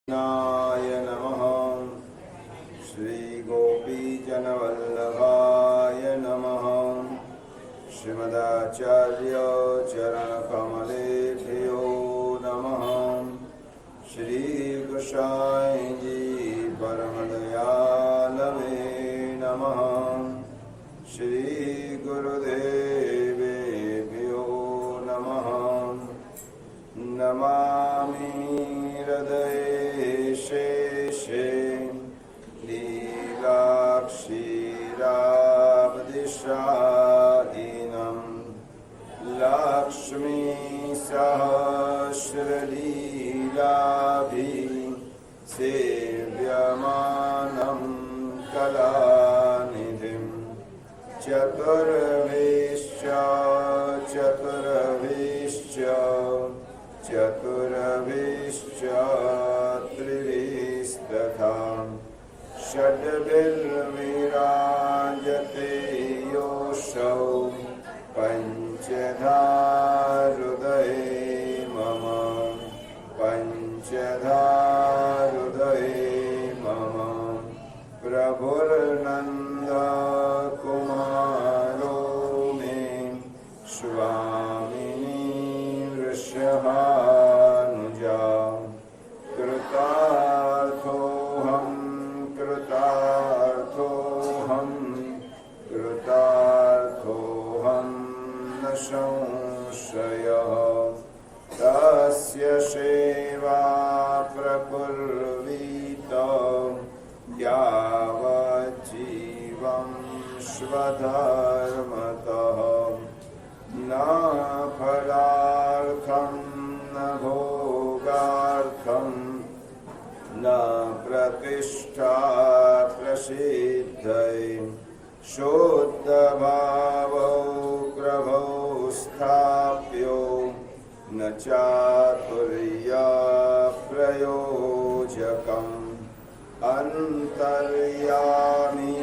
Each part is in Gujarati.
नाय नमः। श्री गोपीजनवल्लभाय नमः। श्रीमदाचार्य चरणकमलेभ्यो नमः। श्री गोसाई जी परमदयालवे नमः। श्री गुरुदेवेभ्यो नमः। नमामि हृदये शेषे लीलाक्षीराब्धिशायिनं लक्ष्मी सहस्रलीलाभिः सेव्यमानं कलानिधिं चतुर्विश्च त्रिभिस्तथा षड्भिर्विराजते योऽसौ पञ्चधा हृदये मम। प्रभुर्नन्दकुमारो मे स्वामिनी वृषभानुजा। कृतार्थोऽहं न संशयः। तस्य सेवा प्रकुर्वीत यावज्जीवं स्वधर्मतः। न फलार्थं न भोगार्थं न प्रतिष्ठा प्रसिद्धये। शुद्धभावौ प्रभौ स्थाप्यो न चातुर्यप्रयोजकम्। अन्तर्यामी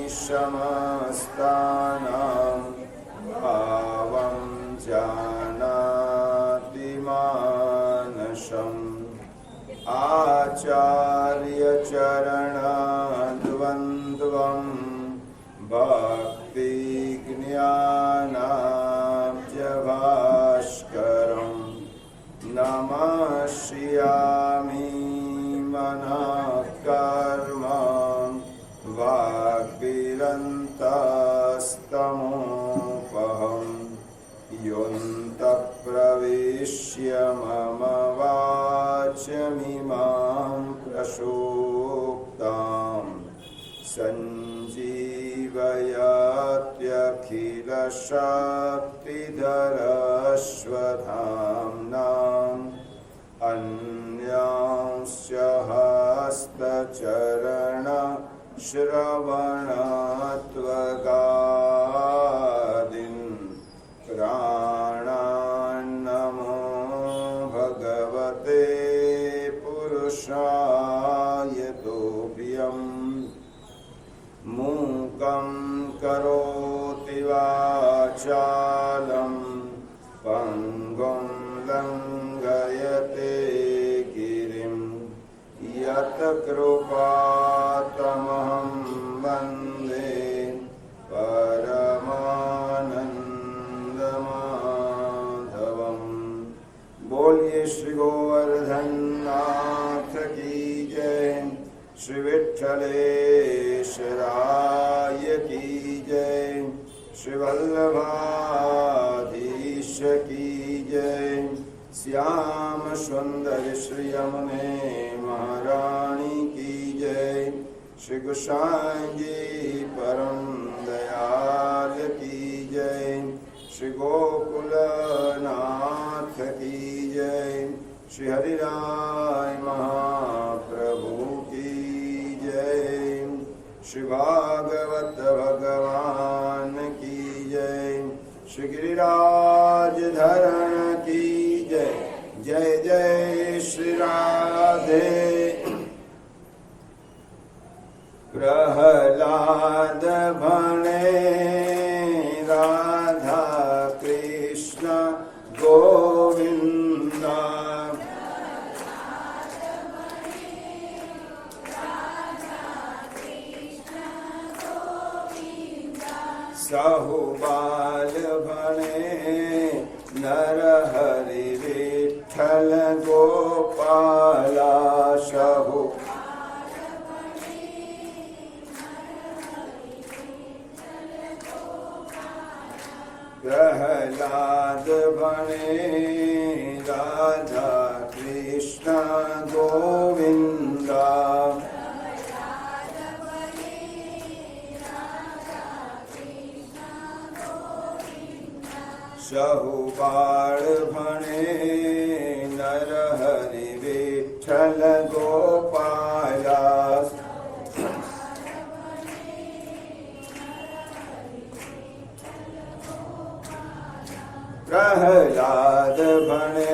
समस्तानां भावं जानाति मानसम्। आचार्यचरणद्वन्द्वं भक्तिज्ञानाब्जभास्करं नमस्यामि मनः कर्म वाग्विरन्तस्तमोपहम्। योऽन्तः प्रविश्य मम वाचमिमां प्रसूक्ताम् सञ्जीवयत्यखिलशक्तिधरस्वधाम्नाम् अन्यांश्च हस्तचरणश्रवणत्वगादीन् प्राणान्नमो भगवते पुरुषाय तुभ्यम्। मूकं करोति वाचालं पङ्गुं लङ्घयते गिरिं। यत्कृपातमहं वन्दे परमानन्दमाधवम्। बोलिए श्री गोवर्धन नाथ की जय। श्री विठ्ठलेश्वराय की जय। श्री वल्लभाधीश की जय। श्याम सुंदर श्री यमुने महारानी की जय। श्री गोसाई जी परम दयाल की जय। श्री गोकुलनाथ की जय। श्री हरिराय महाप्रभु की जय। श्री भागवत भगवान की जय। श्री गिरिराज धरण की जय। जय जय श्री राधे। प्रहलाद भने राधा कृष्ण गोविंदा। સહુ બાલ ભણે નર હરિ વિઠ્ઠલ ગોપાલા સહુ પ્રહલાદ ભણે રાધા કૃષ્ણ ગોવિંદા સહુ બાળ ભણે નર હરિ વિઠ્ઠલ ગોપાલા પ્રહલાદ ભણે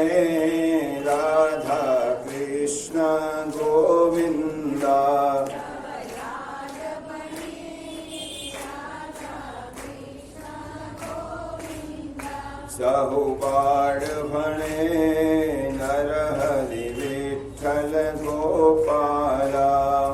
રાધા કૃષ્ણ ગોવિંદા સહુ બાળ ભણે નર હરિ વિઠ્ઠલ ગોપાલા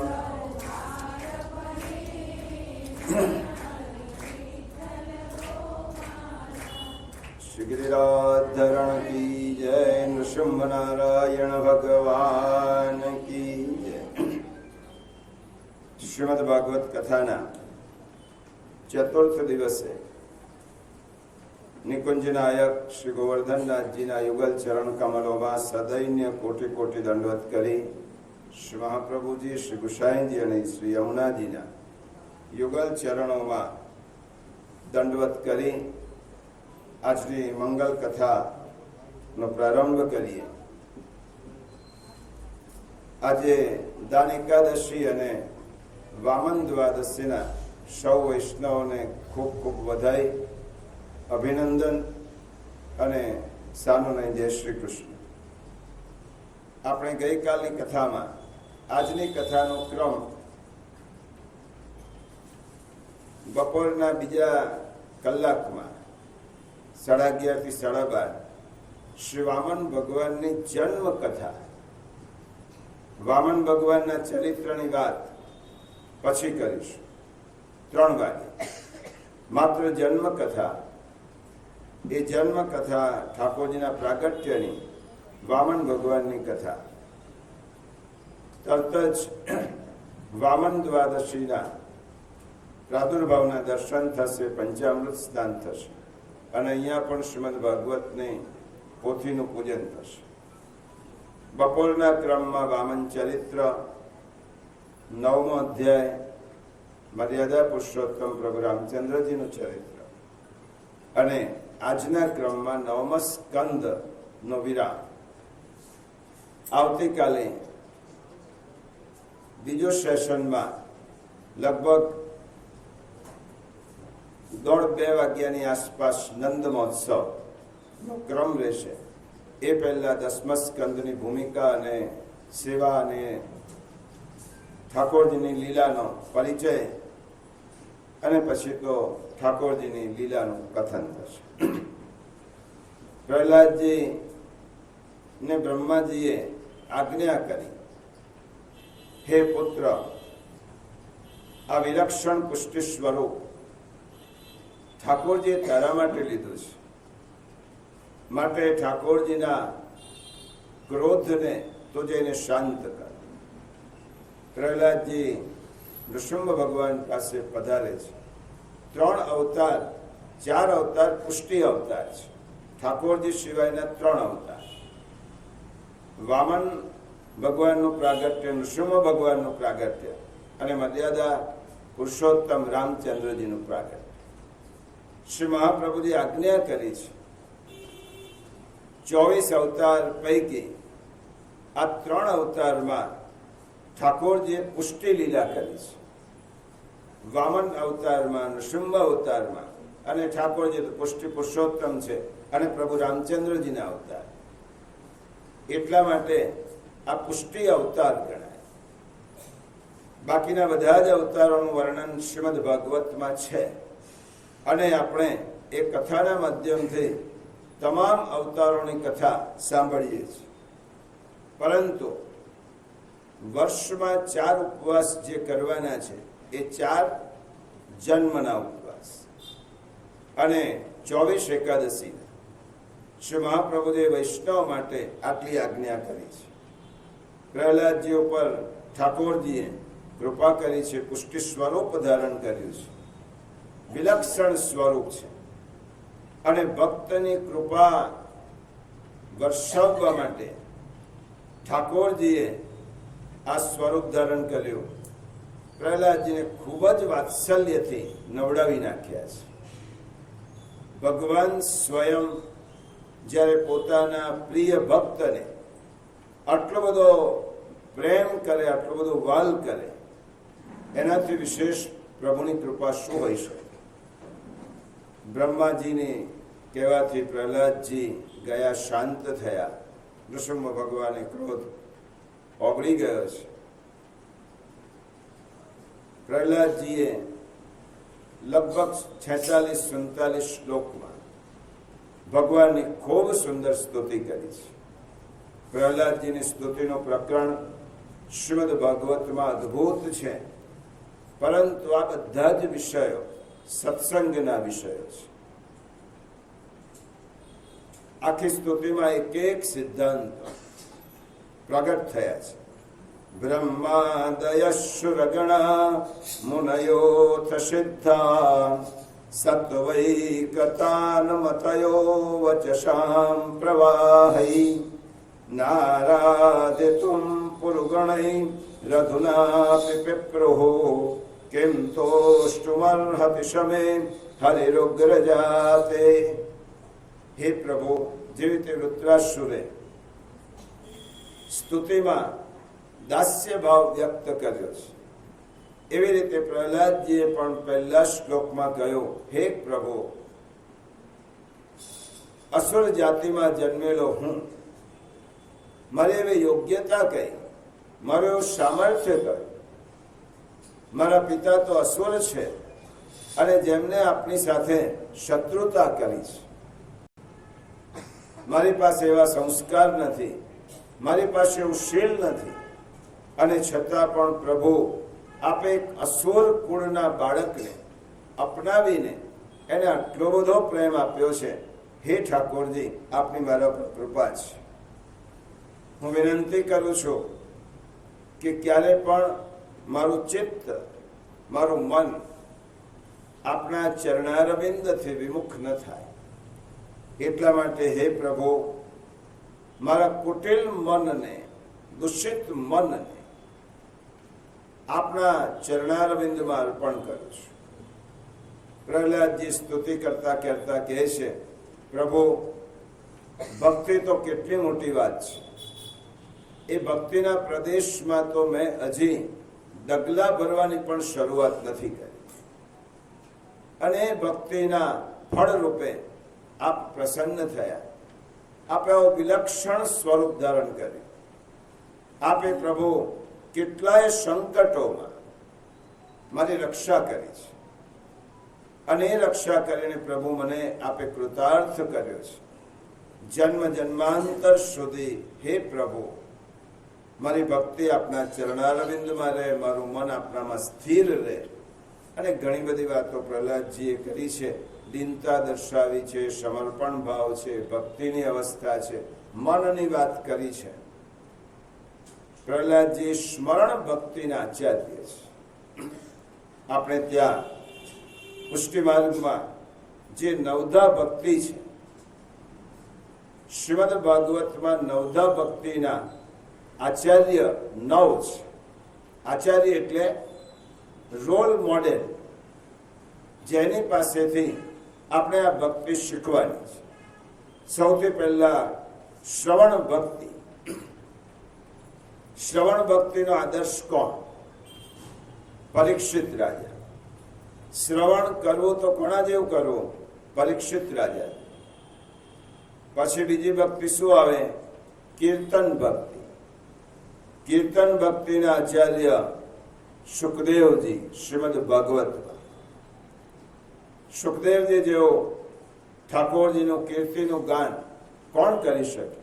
ગિરિરાધરણ કી જય નૃસિંહ નારાયણ ભગવાન કી જય. શ્રીમદ ભાગવત કથાના ચતુર્થ દિવસે નિકુંજ નાયક શ્રી ગોવર્ધનનાથજીના યુગલ ચરણ કમલોમાં સદૈન્ય કોટી કોટી દંડવત કરી શ્રી મહાપ્રભુજી, શ્રી ગુસાઈજી અને શ્રી યમુનાજીના યુગલ ચરણોમાં દંડવત કરી આજની મંગલ કથાનો પ્રારંભ કરીએ. આજે દાન એકાદશી અને વામન દ્વાદશીના સૌ વૈષ્ણવોને ખૂબ ખૂબ વધાઈ, અભિનંદન અને સાનુને જય શ્રી કૃષ્ણ. આપણે ગઈકાલની કથામાં આજની કથાનો ક્રમ બપોરના બીજા કલાકમાં 11:30 થી 12:30 શ્રી વામન ભગવાનની જન્મ કથા, વામન ભગવાનના ચરિત્રની વાત પછી કરીશું. 3 વાગે માત્ર જન્મ કથા, એ જન્મ કથા ઠાકોરજીના પ્રાગટ્યની, વામન ભગવાનની કથા. તરત જ વામન દ્વાદશીના પ્રાદુર્ભાવના દર્શન થશે, પંચામૃત સ્નાન થશે અને અહીંયા પણ શ્રીમદ ભાગવતની પોથીનું પૂજન થશે. બપોરના ક્રમમાં વામન ચરિત્ર 9મો અધ્યાય, મર્યાદા પુરુષોત્તમ પ્રભુ રામચંદ્રજીનું ચરિત્ર, અને આજના ક્રમમાં 9મ સ્કંદનો વિરામ. આવતીકાલે બીજો સેશનમાં લગભગ 1:30-2 વાગ્યાની આસપાસ નંદ મહોત્સવનો ક્રમ રહેશે. એ પહેલા 10મ સ્કંદની ભૂમિકા અને સેવા અને ઠાકોરજીની લીલાનો પરિચય, અને પછી તો ઠાકોરજીની લીલાનું કથન થશે. પ્રહલાદજી ને બ્રહ્માજીએ આજ્ઞા કરી, હે પુત્ર, આ વિલક્ષણ પુષ્ટિ સ્વરૂપ ઠાકોરજીએ તારા માટે લીધું છે, માટે ઠાકોરજીના ક્રોધને તો જઈને શાંત કર. પ્રહલાદજી નૃસિંહ ભગવાન પાસે પધારે છે. 3 અવતાર, 4 અવતાર પુષ્ટિ અવતાર છે. ઠાકોરજી સિવાયના 3 અવતાર. વામન ભગવાનનું પ્રાગટ્ય, નૃસિંહ ભગવાનનું પ્રાગટ્ય અને મર્યાદા પુરુષોત્તમ રામચંદ્રજીનું પ્રાગટ્ય. શ્રી મહાપ્રભુજી આજ્ઞા કરી છે, 24 અવતાર પૈકી આ 3 અવતારમાં ઠાકોરજીએ પુષ્ટિ લીલા કરી છે. વામન અવતારમાં, નૃસિંહ અવતારમાં, અને ઠાકોરજી તો પુષ્ટિ પુરુષોત્તમ છે અને પ્રભુ રામચંદ્રજીના અવતાર. એટલા માટે આ પુષ્ટિ અવતાર ગણાય. બાકીના બધા જ અવતારોનું વર્ણન શ્રીમદ ભાગવતમાં છે અને આપણે એ કથાના માધ્યમથી તમામ અવતારોની કથા સાંભળીએ છીએ. પરંતુ વર્ષમાં 4 ઉપવાસ જે કરવાના છે એ 4 જન્મના ઉપવાસ. અને 24 એકાદશી શ્રી મહાપ્રભુએ વૈષ્ણવ માટે આટલી આજ્ઞા કરી છે. પ્રહલાદજી ઉપર ઠાકોરજીએ કૃપા કરી છે, પુષ્ટિ સ્વરૂપ ધારણ કર્યું છે, વિલક્ષણ સ્વરૂપ છે અને ભક્તની કૃપા વર્ષાવવા માટે ઠાકોરજીએ આ સ્વરૂપ ધારણ કર્યું. પ્રહલાદજીને ખૂબ જ વાત્સલ્યથી નવડાવી નાખ્યા છે. ભગવાન સ્વયં જ્યારે પોતાના પ્રિય ભક્તને આટલો બધો પ્રેમ કરે, આટલો બધો વાલ કરે, એનાથી વિશેષ પ્રભુની કૃપા શું હોઈ શકે? બ્રહ્માજીની કહેવાથી પ્રહલાદજી ગયા, શાંત થયા. નૃસિંહ ભગવાને ક્રોધ ઓગળી ગયો છે. પ્રહલાદજીએ લગભગ 46-47 શ્લોકમાં ભગવાનની ખૂબ સુંદર સ્તુતિ કરી છે. પ્રહલાદજીની સ્તુતિનું પ્રકરણ શ્રીમદ ભાગવતમાં અદ્ભુત છે, પરંતુ આ બધા જ વિષયો સત્સંગના વિષયો છે. આખી સ્તુતિમાં એક એક સિદ્ધાંત પ્રગટ થયા છે. બ્રહ્માદયશુરગણા મુનયોથ સિદ્ધા સત્વૈકતાનમતયો વચસાં પ્રવાહૈ નારાધિતું પુરુગણૈ રઘુનાપિ પિપ્રુઃ કિં તોષ્ટુમર્હતિ શમે હરિરુગ્રજાતે. હે પ્રભુ, જેવી રીતે વૃત્રાસુરે સ્તુતિમાં દાસ્ય ભાવ વ્યક્ત કર્યો છે, એવી રીતે પ્રહલાદજીએ પણ પહેલા શ્લોકમાં કહ્યું, હે પ્રભુ, અસુર જાતિમાં જન્મેલો હું, મારી એવી યોગ્યતા કઈ, મારું એવું સામર્થ્ય કયું? મારા પિતા તો અસુર છે અને જેમને આપની સાથે શત્રુતા કરી છે. મારી પાસે એવા સંસ્કાર નથી, મારી પાસે એવું શીલ નથી, અને છતાં પણ પ્રભુ આપે એક અસુર કુળના બાળકને અપનાવીને એને આટલો બધો પ્રેમ આપ્યો છે. હે ઠાકોરજી, આપની મારા પર કૃપા છે. હું વિનંતી કરું છું કે ક્યારે પણ મારું ચિત્ત, મારું મન આપના ચરણારવિંદથી વિમુખ ન થાય. એટલા માટે હે પ્રભુ, મારા કુટિલ મનને, દૂષિત મનને આપના ચરણારવિંદમાં અર્પણ કરું છું. પ્રહલાદજી સ્તુતિ કરતા કરતા કહે છે, પ્રભુ, ભક્તિ તો કેટલી મોટી વાત છે. એ ભક્તિના પ્રદેશમાં તો મેં હજી ડગલા ભરવાની પણ શરૂઆત નથી કરી, અને એ ભક્તિના ફળ રૂપે આપ પ્રસન્ન થયા. આપે વિલક્ષણ સ્વરૂપ ધારણ કર્યું. આપે પ્રભુ કેટલાય સંકટોમાં મારી રક્ષા કરી છે, અને એ રક્ષા કરીને પ્રભુ મને આપે કૃતાર્થ કર્યો છે. જન્મ જન્માંતર સુધી હે પ્રભુ, મારી ભક્તિ આપના ચરણારવિંદમાં રહે, મારું મન આપનામાં સ્થિર રહે. અને ઘણી બધી વાતો પ્રહલાદજીએ કરી છે, દીનતા દર્શાવી છે, સમર્પણ ભાવ છે, ભક્તિની અવસ્થા છે, મનની વાત કરી છે. પ્રહલાદજી સ્મરણ ભક્તિના આચાર્ય છે. આપણે ત્યાં પુષ્ટિ માર્ગમાં જે નવધા ભક્તિ છે, શ્રીમદ ભાગવતમાં નવધા ભક્તિના આચાર્ય 9 છે. આચાર્ય એટલે રોલ મોડેલ, જેની પાસેથી આપણે આ ભક્તિ શીખવાની છે. સૌથી પહેલા શ્રવણ ભક્તિ. શ્રવણ ભક્તિનો આદર્શ કોણ? પરીક્ષિત રાજા. શ્રવણ કરવું તો કોના જેવું કરવું? પરીક્ષિત રાજા. પછી બીજી ભક્તિ શું આવે? કીર્તન ભક્તિ. કીર્તન ભક્તિના આચાર્ય સુખદેવજી શ્રીમદ ભાગવતમાં. સુખદેવજી જેવો ઠાકોરજીનું કીર્તિનું ગાન કોણ કરી શકે?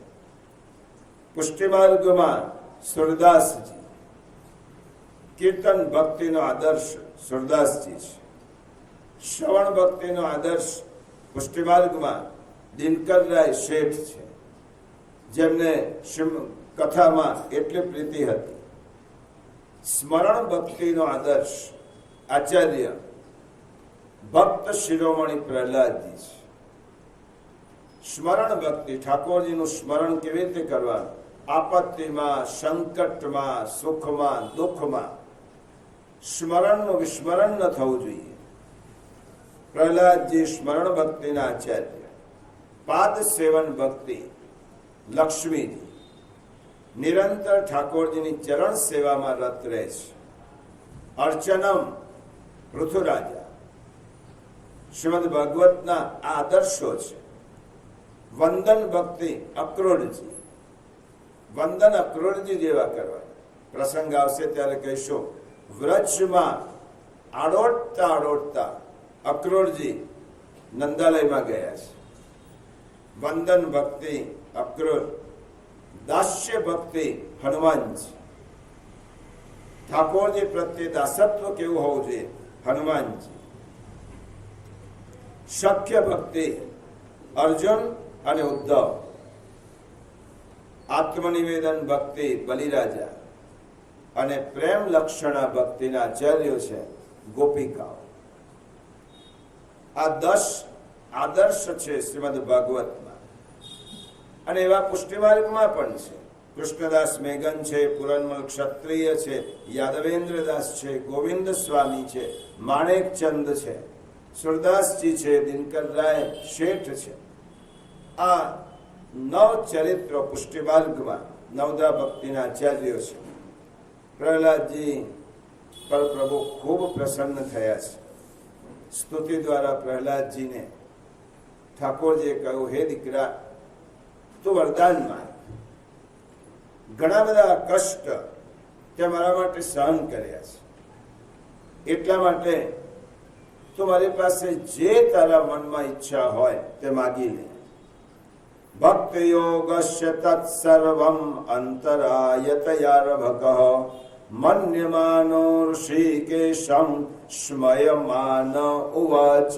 પુષ્ટિ માર્ગમાં સુરદાસજી. કીર્તન ભક્તિનો આદર્શ સુરદાસજી છે. શ્રવણ ભક્તિનો આદર્શ પુષ્ટિમાર્ગમાં દિનકરરાય શેઠ છે, જેમને કથામાં એટલી પ્રીતિ હતી. સ્મરણ ભક્તિનો આદર્શ આચાર્ય ભક્ત શિરોમણી પ્રહલાદજી છે. સ્મરણ ભક્તિ, ઠાકોરજીનું સ્મરણ કેવી રીતે કરવાનું? આપત્તિમાં, સંકટમાં, સુખમાં, દુઃખમાં સ્મરણનું વિસ્મરણ ન થવું જોઈએ. પ્રહલાદજી સ્મરણ ભક્તિના આચાર્ય. પાદ સેવન ભક્તિ લક્ષ્મીજી નિરંતર ઠાકોરજીની ચરણ સેવામાં રત રહે છે. અર્ચનમ પૃથુરાજા શ્રીમદ ભાગવતના આદર્શો છે. વંદન ભક્તિ અક્રોડજી, વંદન અક્રોડજી જેવા કરવા. પ્રસંગ આવશે ત્યારે કહીશું. વ્રજમાં આડોટતા આડોટતા અક્રોડજી નંદાલયમાં ગયા છે. વંદન ભક્તિ અક્રોડ. દાસ્ય ભક્તિ હનુમાનજી. ઠાકોરજી પ્રત્યે દાસત્વ કેવું હોવું જોઈએ? હનુમાનજી. શક્ય ભક્તિ અર્જુન અને ઉદ્ધવ. આત્મનિવેદન ભક્તિ બલિરાજા. અને પ્રેમ લક્ષણા ભક્તિના આચાર્યો છે ગોપિકાઓ. આ 10 આદર્શ છે શ્રીમદ ભાગવતમાં. અને એવા પુષ્ટિમાર્ગમાં પણ છે. કૃષ્ણદાસ મેઘન છે, પુરનમલ ક્ષત્રિય છે, યાદવેન્દ્રદાસ છે, ગોવિંદ સ્વામી છે, માણેકચંદ છે, સુરદાસજી છે, દિનકરરાય શેઠ છે. આ 9 ચરિત્રો પુષ્ટિમાર્ગમાં 9દા ભક્તિના આચાર્યો છે. પ્રહલાદજી પર પ્રભુ ખૂબ પ્રસન્ન થયા છે. સ્તુતિ દ્વારા પ્રહલાદજીને ઠાકોરજીએ કહ્યું, હે દીકરા, તું વરદાન માંગ. ઘણા બધા કષ્ટ તે મારા માટે સહન કર્યા છે, એટલા માટે તું મારી પાસે જે તારા મનમાં ઈચ્છા હોય તે માગી લે. ભક્તિ યોગસ્ય તત્સર્વમ અંતરાયતયારભકઃ મન્યમાનો ઋષિકેશમ સ્મયમાન ઉવાચ.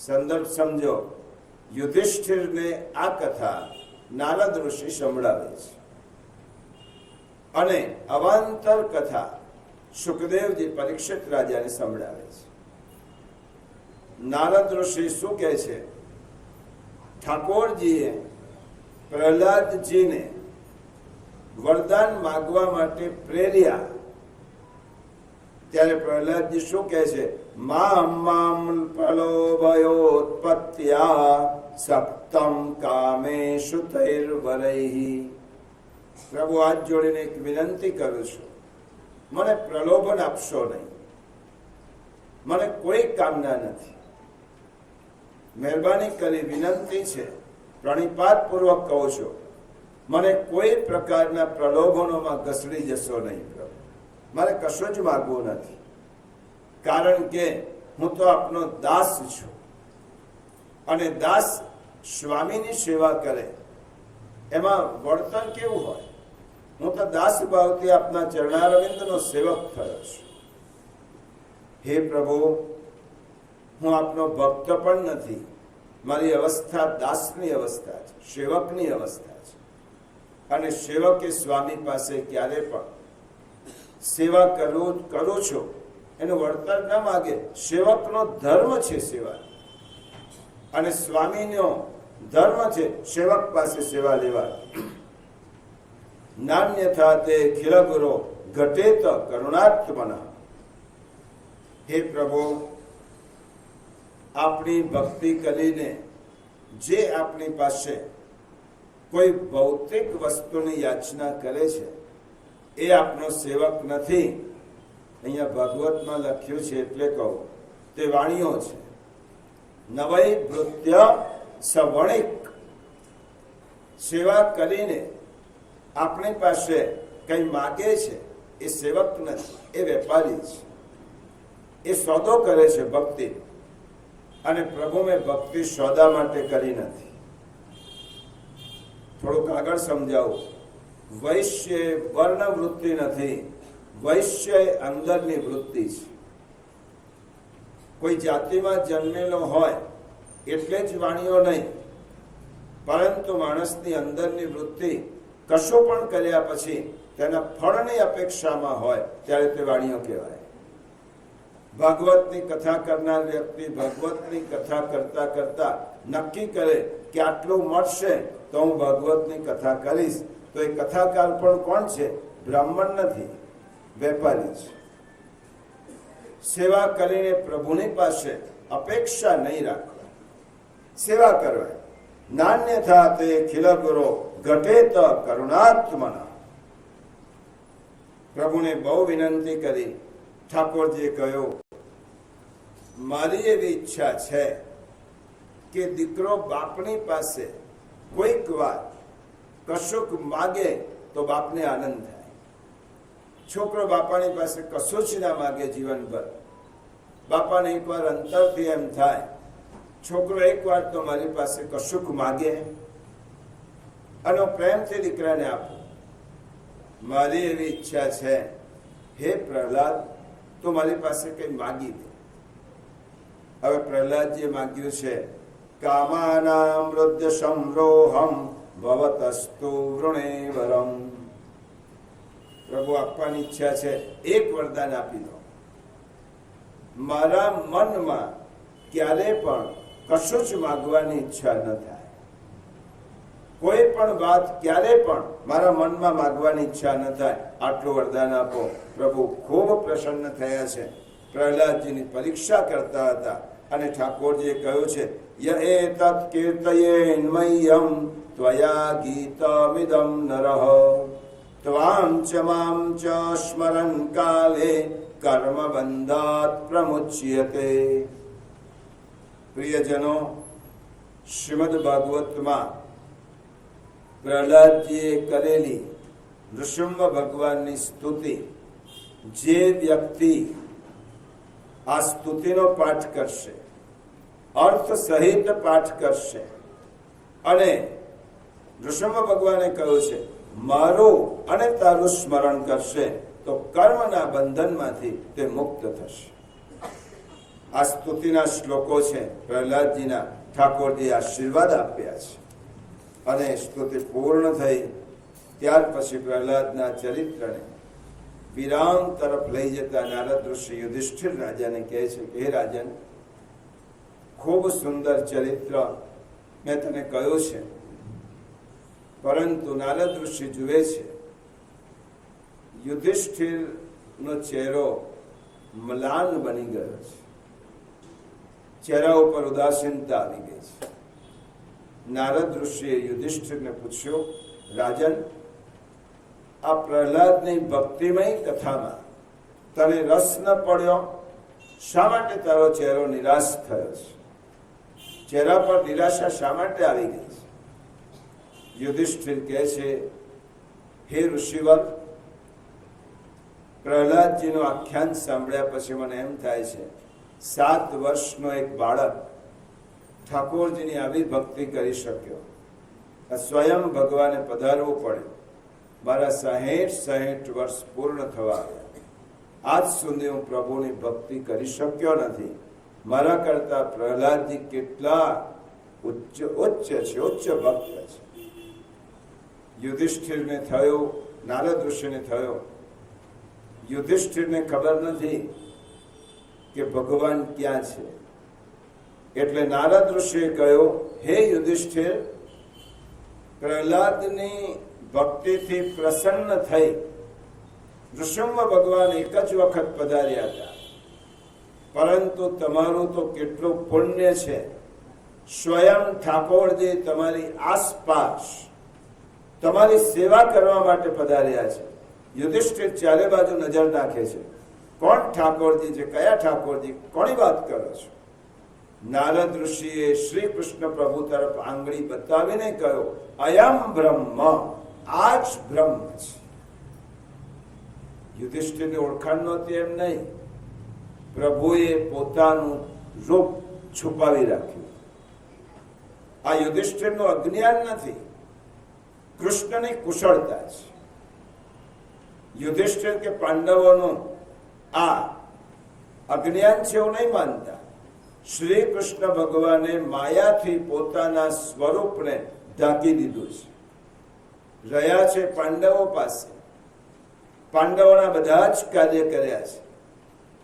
સંદર્ભ સમજો. યુધિષ્ઠિરને આ કથા નારદ ઋષિ સંભળાવે છે અને અવાંતર કથા સુખદેવજી પરીક્ષિત રાજાને સંભળાવે છે. નારદ ઋષિ શું કહે છે? ઠાકોરજીએ પ્રહલાદજીને વરદાન માગવા માટે પ્રેર્યા. ત્યારે પ્રહલાદજી શું કહે છે? મામ પ્રલોભયોત્પત્ત્યા સપ્તમ કામેષુ તૈર્વરૈઃ. પ્રભુ હાથ જોડીને એક વિનંતી કરું છું, મને પ્રલોભન આપશો નહીં. મને કોઈ કામના નથી. મહેરબાની કરી વિનંતી છે, પ્રણિપાત પૂર્વક કહું છું, મને કોઈ પ્રકારના પ્રલોભનોમાં ઘસડી જશો નહીં. પ્રભુ, મારે કશું જ માગવું નથી, કારણ કે હું તો આપનો દાસ છું. અને દાસ સ્વામીની સેવા કરે એમાં વર્તન કેવું હોય? હું તો દાસ ભાવથી આપના ચરણારવિંદનો સેવક થયો છું. હે પ્રભુ, હું આપનો ભક્ત પણ નથી. મારી અવસ્થા દાસની અવસ્થા છે, સેવકની અવસ્થા છે. અને સેવકે સ્વામી પાસે ક્યારે પણ સેવા કરું છું એનું વળતર ન માગે. સેવકનો ધર્મ છે સેવા, અને સ્વામીનો ધર્મ છે સેવક પાસે સેવા લેવા. નાન્યથા તે ખિલ ગુરો ઘટેત કરુણાત્મન. હે પ્રભુ, આપણી ભક્તિ કરીને જે આપણી પાસે કોઈ ભૌતિક વસ્તુની યાચના કરે છે એ આપનો સેવક નથી. અહીંયા ભાગવતમાં લખ્યું છે એટલે કહું, તે વાણીઓ છે. નવૈ ભૃત્ય સવણિક. સેવા કરીને આપણી પાસે કઈ માગે છે એ સેવક નથી, એ વેપારી છે. એ સોદો કરે છે ભક્તિ. અને પ્રભુ, મેં ભક્તિ સોદા માટે કરી નથી. થોડુંક આગળ સમજાવું. વૈશ્ય વર્ણ વૃત્તિ નથી, વૈશ્ય અંદરની વૃત્તિ છે. કોઈ જાતિમાં જન્મેલો હોય એટલે જ વાણીઓ નહીં, પરંતુ માણસની અંદરની વૃત્તિ કશું પણ કર્યા પછી તેના ફળની અપેક્ષામાં હોય ત્યારે તે વાણીઓ કહેવાય. ભાગવતની કથા કરનાર વ્યક્તિ ભાગવતની કથા કરતા કરતા નક્કી કરે કે આટલું મળશે તો હું ભાગવતની કથા કરીશ, તો એ કથાકાર પણ કોણ છે? બ્રાહ્મણ નથી, વેપારી છે. સેવા કરીને પ્રભુની પાસે અપેક્ષા નહીં રાખવા, સેવા કરવા. નાન્યથા તે ખિલ ગુરો ઘટેત કરુણાત્મના. પ્રભુને બહુ વિનંતી કરી. ઠાકોરજીએ કહ્યું, મારી એવી ઈચ્છા છે કે દીકરો બાપની પાસે કોઈક વાર કશુંક માગે તો બાપને આનંદ થાય. છોકરો બાપાની પાસે કશું જ ના માગે જીવનભર, બાપાને એકવાર અંતરથી એમ થાય છોકરો એકવાર તો મારી પાસે કશુંક માગે અને પ્રેમથી દીકરાને આપો. મારી એવી ઈચ્છા છે, હે પ્રહલાદ, તો મારી પાસે કઈ માગી દે. હવે પ્રહલાદજીએ માગ્યું છે, કામાનામ વૃદ્ધ સંરોહમ ભવતસ્તુ વૃણેવરમ. પ્રભુ આપવાની ઈચ્છા છે, એક વરદાન આપી દો. મારા મનમાં ક્યારે પણ કશું જ માગવાની ઈચ્છા ન થાય. કોઈ પણ વાત ક્યારે પણ મારા મનમાં માગવાની ઈચ્છા ન થાય, આટલું વરદાન આપો. પ્રભુ ખૂબ પ્રસન્ન થયા છે. પ્રહલાદજીની પરીક્ષા કરતા હતા અને ઠાકોરજીએ કહ્યું છે, ય એતત્ કીર્તયેન્મય્યમ ત્વયા ગીતમિદં નરઃ ત્વાં ચ માં ચ સ્મરન કાલે કર્મ બંધાત પ્રમુચ્યતે. પ્રિયજનો, શ્રીમદ ભાગવતમાં પ્રહલાદજીએ કરેલી નૃસિંહ ભગવાનની સ્તુતિ, જે વ્યક્તિ આ સ્તુતિનો પાઠ કરશે, અર્થ સહિત પાઠ કરશે અને નૃસિંહ ભગવાને કહ્યું છે મારું અને તારું સ્મરણ કરશે તો કર્મના બંધનમાંથી તે મુક્ત થશે. આ સ્તુતિના શ્લોકો છે પ્રહલાદજીના. ઠાકોરજી આશીર્વાદ આપ્યા છે અને સ્તુતિ પૂર્ણ થઈ ત્યાર પછી પ્રહલાદના ચરિત્રને વિરામ તરફ લઈ જતા નારદ ઋષિ યુધિષ્ઠિર રાજાને કહે છે કે હે રાજન, ખૂબ સુંદર ચરિત્ર મેં તને કહ્યું છે, પરંતુ નારદ ઋષિ જુએ છે યુધિષ્ઠિરનો ચહેરો મ્લાન બની ગયો છે, ચહેરા ઉપર ઉદાસીનતા આવી ગઈ છે. નારદ ઋષિએ યુધિષ્ઠિરને પૂછ્યું, રાજન, આ પ્રહલાદની ભક્તિમય કથામાં તને રસ ન પડ્યો? શા માટે તારો ચહેરો નિરાશ થયો છે? ચહેરા પર નિરાશા શા માટે આવી ગઈ છે? યુધિષ્ઠિર કહે છે, હે ઋષિવર, પ્રહલાદજીનું આખ્યાન સાંભળ્યા પછી મને એમ થાય છે 7 વર્ષનો એક બાળક ઠાકોરજીની આવી ભક્તિ કરી શક્યો. સ્વયં ભગવાને પધારવું પડે. મારા 60 વર્ષ પૂર્ણ થવા આવ્યા, આજ સુધી હું પ્રભુની ભક્તિ કરી શક્યો નથી. મારા કરતા પ્રહલાદજી કેટલા ઉચ્ચ છે, ઉચ્ચ ભક્ત છે. યુધિષ્ઠિરને થયો, નારદ ઋષિને થયો, યુધિષ્ઠિરને ખબર નથી કે ભગવાન ક્યાં છે. એટલે નારદ ઋષિએ કહ્યું, હે યુધિષ્ઠિર, પ્રહલાદની ભક્તિથી પ્રસન્ન થઈ નૃસિંહ ભગવાન એક જ વખત પધાર્યા હતા, પરંતુ તમારું તો કેટલું પુણ્ય છે. સ્વયં ઠાકોરજી તમારી આસપાસ તમારી સેવા કરવા માટે પધાર્યા છે. યુધિષ્ઠિર ચારે બાજુ નજર નાખે છે, કોણ ઠાકોરજી છે, કયા ઠાકોરજી, કોની વાત કરો છો? નારદ ઋષિએ શ્રી કૃષ્ણ પ્રભુ તરફ આંગળી બતાવીને કહ્યું, અયમ બ્રહ્મ, આ જ બ્રહ્મ છે. યુધિષ્ઠિરની ઓળખાણ નહોતી એમ નહીં, પ્રભુએ પોતાનું રૂપ છુપાવી રાખ્યું. આ યુધિષ્ઠિરનું અજ્ઞાન નથી, કૃષ્ણની કુશળતા છે. યુધિષ્ઠિર કે પાંડવોનું આ અજ્ઞાન છે એવું નહીં માનતા. શ્રી કૃષ્ણ ભગવાને માયાથી પોતાના સ્વરૂપને ઢાંકી દીધું છે. રહ્યા છે પાંડવો પાસે, પાંડવોના બધા જ કાર્ય કર્યા છે,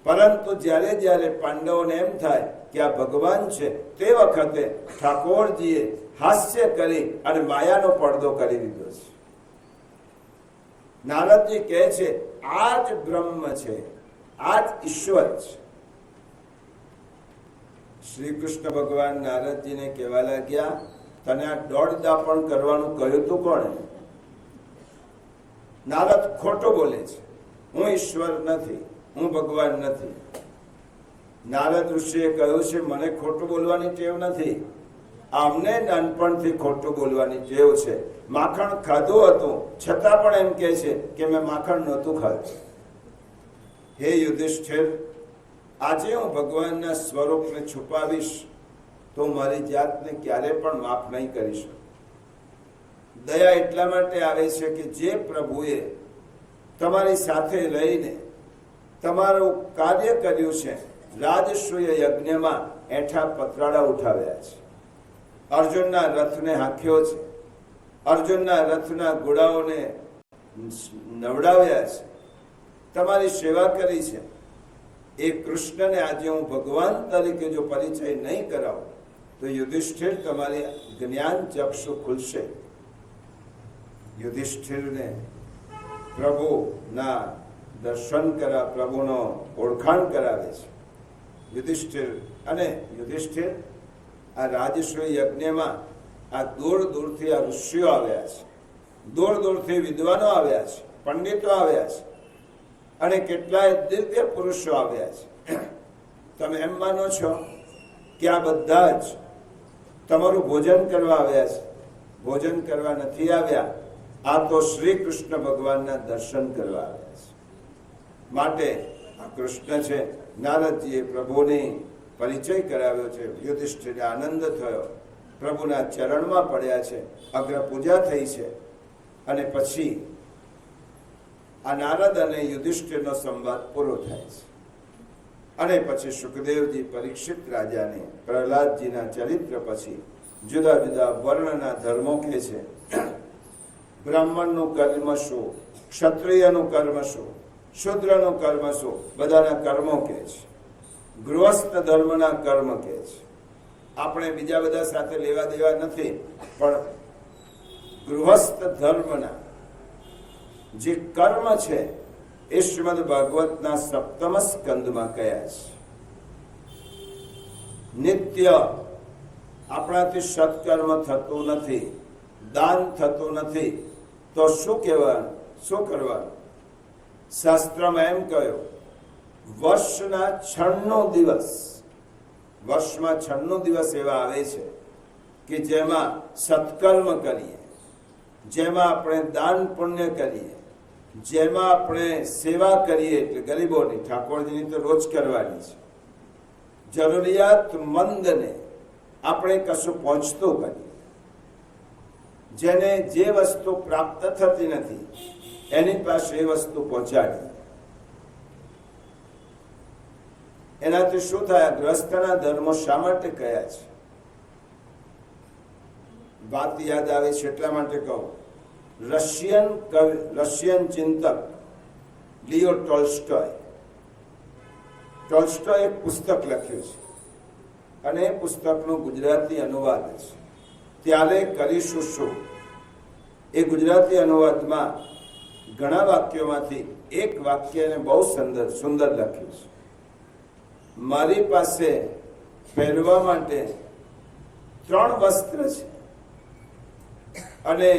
પરંતુ જ્યારે જ્યારે પાંડવોને એમ થાય કે આ ભગવાન છે, તે વખતે ઠાકોરજીએ હાસ્ય કરી અને માયાનો પડદો કરી દીધો છે. નારદજી કહે છે આ જ બ્રહ્મ છે, આ જ ઈશ્વર છે. શ્રી કૃષ્ણ ભગવાન નારદજીને કહેવા લાગ્યા, તને આ દોઢ દાપણ કરવાનું કહ્યું તું કોણે? નારદ ખોટો બોલે છે, હું ઈશ્વર નથી, હું ભગવાન નથી. નારદ ઋષિએ કહ્યું છે મને ખોટું બોલવાની ટેવ નથી, અમને નાનપણથી ખોટું બોલવાની ટેવ છે. માખણ ખાધું હતું છતાં પણ એમ કહે છે કે મેં માખણ નહોતું ખાધું. હે યુધિષ્ઠિર, આજે હું ભગવાનના સ્વરૂપને છુપાવીશ તો મારી જાતને ક્યારે પણ માફ નહીં કરી શકું. દયા એટલા માટે આવે છે કે જે પ્રભુએ તમારી સાથે રહીને તમારું કાર્ય કર્યું છે, રાજસૂય યજ્ઞમાં એઠા પતરાડા ઉઠાવ્યા છે, અર્જુનના રથને હાંક્યો છે, અર્જુનના રથના ઘોડાઓને નવડાવ્યા છે, તમારી સેવા કરી છે. એ કૃષ્ણને આજે હું ભગવાન તરીકે જો પરિચય નહીં કરાવું તો યુધિષ્ઠિર તમારી જ્ઞાન ચક્ષુ ખુલશે. યુધિષ્ઠિરને પ્રભુના દર્શન કરા, પ્રભુનો ઓળખાણ કરાવે છે યુધિષ્ઠિર. આ રાજસૂય યજ્ઞમાં આ દૂર દૂરથી આ ઋષિઓ આવ્યા છે, દૂર દૂરથી વિદ્વાનો આવ્યા છે, પંડિતો આવ્યા છે અને કેટલાય દિવ્ય પુરુષો આવ્યા છે. તમે એમ માનો છો કે આ બધા જ તમારું ભોજન કરવા આવ્યા છે? ભોજન કરવા નથી આવ્યા, આ તો શ્રી કૃષ્ણ ભગવાનના દર્શન કરવા આવ્યા છે. માટે આ કૃષ્ણ છે. નારદજીએ પ્રભુની પરિચય કરાવ્યો છે. યુધિષ્ઠિરને આનંદ થયો, પ્રભુના ચરણમાં પડ્યા છે, અગ્ર પૂજા થઈ છે. અને પછી આ નારદ અને યુધિષ્ઠિરનો સંવાદ પૂરો થાય છે. અને પછી સુખદેવજી પરીક્ષિત રાજાને પ્રહલાદજીના ચરિત્ર પછી જુદા જુદા વર્ણના ધર્મો કહે છે. બ્રાહ્મણનું કર્મ શું, ક્ષત્રિયનું કર્મ શું, શૂદ્રનું કર્મ શું, બધાના કર્મો કહે છે. ગૃહસ્થ ધર્મના કર્મ કહે છે. આપણે બીજા બધા સાથે લેવા દેવા નથી, પણ ગૃહસ્થ ધર્મના જે કર્મ છે એ શ્રીમદ ભાગવતના સપ્તમ સ્કંદમાં કયા છે. નિત્ય આપણાથી સત્કર્મ થતું નથી, દાન થતું નથી, તો શું કહેવાનું, શું કરવાનું? શાસ્ત્રમાં એમ કહ્યું, વર્ષના 96 દિવસ, વર્ષમાં 96 દિવસ એવા આવે છે કે જેમાં સત્કર્મ કરીએ, જેમાં આપણે દાન પુણ્ય કરીએ, જેમાં આપણે સેવા કરીએ, એટલે ગરીબોની, ઠાકોરજીની તો રોજ કરવાની છે, જરૂરિયાતમંદને આપણે કશું પહોંચતું કરીએ, જેને જે વસ્તુ પ્રાપ્ત થતી નથી એની પાસે એ વસ્તુ પહોંચાડીએ. એનાથી શું થાય? ગ્રસ્તના ધર્મો શા માટે કયા છે? વાત યાદ આવે છે એટલા માટે કહું. રશિયન ચિંતક લિયો ટોલ્સ્ટોય એક પુસ્તક લખ્યું છે અને એ પુસ્તકનો ગુજરાતી અનુવાદ છે. ત્યારે કરીશું શું? એ ગુજરાતી અનુવાદમાં ઘણા વાક્યોમાંથી એક વાક્યને બહુ સુંદર લખ્યું છે. મારી પાસે પહેરવા માટે 3 વસ્ત્ર છે અને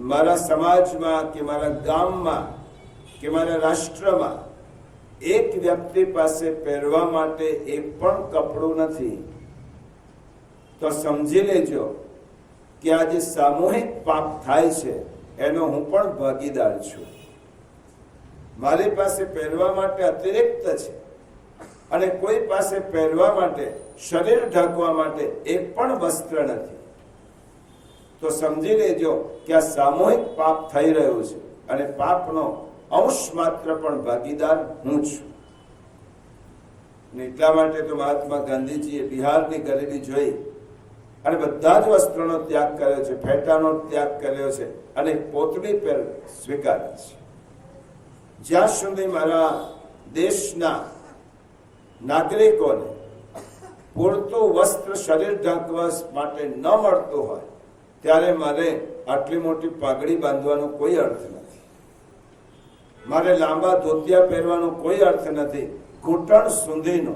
મારા સમાજમાં કે મારા ગામમાં કે મારા રાષ્ટ્રમાં એક વ્યક્તિ પાસે પહેરવા માટે એક પણ કપડું નથી. તો સમજી લેજો કે આ જે સામૂહિક પાપ થાય છે એનો હું પણ ભાગીદાર છું. મારી પાસે પહેરવા માટે અતિરિક્ત છે અને કોઈ પાસે પહેરવા માટે, શરીર ઢાંકવા માટે એક પણ વસ્ત્ર નથી. તો સમજી લેજો કે આ સામૂહિક પાપ થઈ રહ્યું છે અને પાપનો અંશ માત્ર પણ ભાગીદાર હું છું. એટલા માટે તો મહાત્મા ગાંધીજીએ બિહારની ગરીબી જોઈ અને બધા જ વસ્ત્રોનો ત્યાગ કર્યો છે, ફેટાનો ત્યાગ કર્યો છે અને પોતળી પહેર સ્વીકારી છે. જ્યાં સુધી મારા દેશના નાગરિકોને પૂરતું વસ્ત્ર શરીર ઢાંકવા માટે ન મળતું હોય ત્યારે મારે આટલી મોટી પાઘડી બાંધવાનો કોઈ અર્થ નથી, મારે લાંબા ધોતિયા પહેરવાનો કોઈ અર્થ નથી. ઘૂંટણ સુધીનો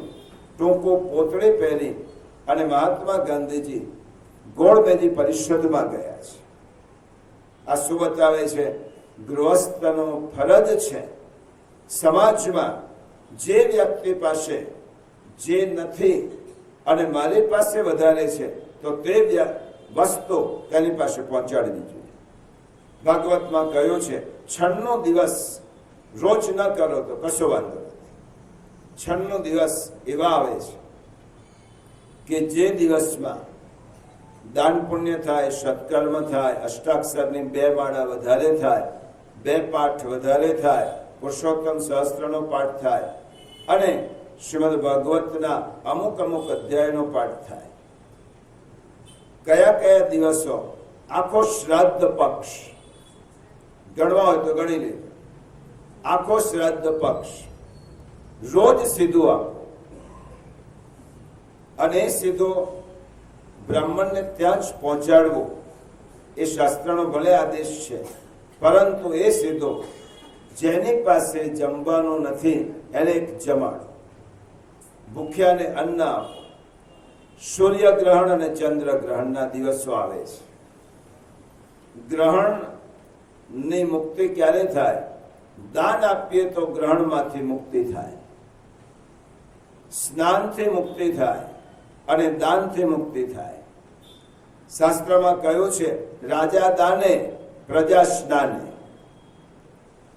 ટૂંકો પોતળી પહેરી અને મહાત્મા ગાંધીજી ગોળમેજી પરિષદમાં ગયા છે. આ શું બતાવે છે? ગૃહસ્થનો ફરજ છે સમાજમાં જે વ્યક્તિ પાસે જે નથી અને મારી પાસે વધારે છે તો તે વસ્તુ તેની પાસે પહોંચાડવી જોઈએ. ભાગવતમાં કહ્યું છે 96 દિવસ રોજ ન કરો તો કશો વાંધો નથી. 96 દિવસ એવા આવે છે કે જે દિવસમાં દાન પુણ્ય થાય, સત્કર્મ થાય, અષ્ટાક્ષરની 2 માળા વધારે થાય, 2 પાઠ વધારે થાય, પુરુષોત્તમ સહસ્ત્રનો પાઠ થાય અને શ્રીમદ ભાગવતના અમુક અધ્યાયનો પાઠ થાય. કયા કયા દિવસો? આખો શ્રાદ્ધ પક્ષ ગણવા હોય તો ગણી લે. આખો શ્રાદ્ધ પક્ષ રોજ સીધું આપો અને એ સીધું બ્રાહ્મણને ત્યાં જ પહોંચાડવું એ શાસ્ત્રનો ભલે આદેશ છે, પરંતુ એ સીધો જેની પાસે જમવાનું નથી એને એક જમાડો. ભૂખ્યાને અન્ન આપો. સૂર્યગ્રહણ અને ચંદ્રગ્રહણના દિવસો આવે છે. ગ્રહણની મુક્તિ ક્યારે થાય? દાન આપીએ તો ગ્રહણમાંથી મુક્તિ થાય, સ્નાનથી મુક્તિ થાય અને દાનથી મુક્તિ થાય. શાસ્ત્રમાં કહ્યું છે રાજા દાને પ્રજા સ્નાને.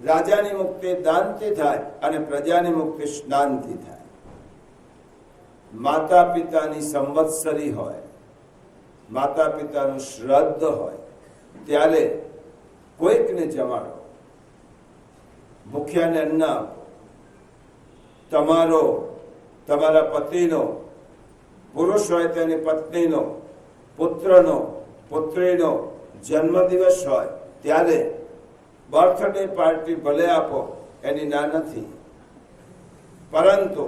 રાજાની મુક્તિ દાનથી થાય અને પ્રજાની મુક્તિ સ્નાનથી થાય. માતા પિતાની સંવત્સરી હોય, માતા પિતાનું શ્રાદ્ધ હોય ત્યારે કોઈકને જમાડો, ભૂખ્યાને અન્ન આપો. તમારા પતિનો, પુરુષ હોય તેની પત્નીનો, પુત્રનો, પુત્રીનો જન્મદિવસ હોય ત્યારે બર્થડે પાર્ટી ભલે આપો, એની ના નથી, પરંતુ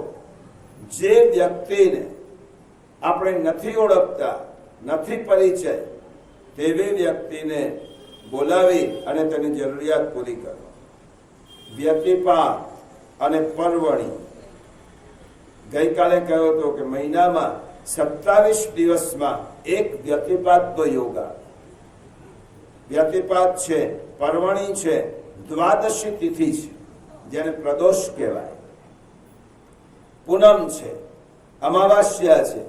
જે વ્યક્તિને આપણે નથી ઓળખતા, નથી પરિચય, તેવી વ્યક્તિને બોલાવી અને તેની જરૂરિયાત પૂરી કરો. વ્યતિપાત અને પરવણી. ગઈકાલે કહ્યું હતું કે મહિનામાં 27 દિવસમાં એક વ્યતિપાતનો યોગ આવે. વ્યતિપાત છે, પરવણી છે, દ્વાદશી તિથિ છે જેને પ્રદોષ કહેવાય, પૂનમ છે, અમાવાસ્યા છે,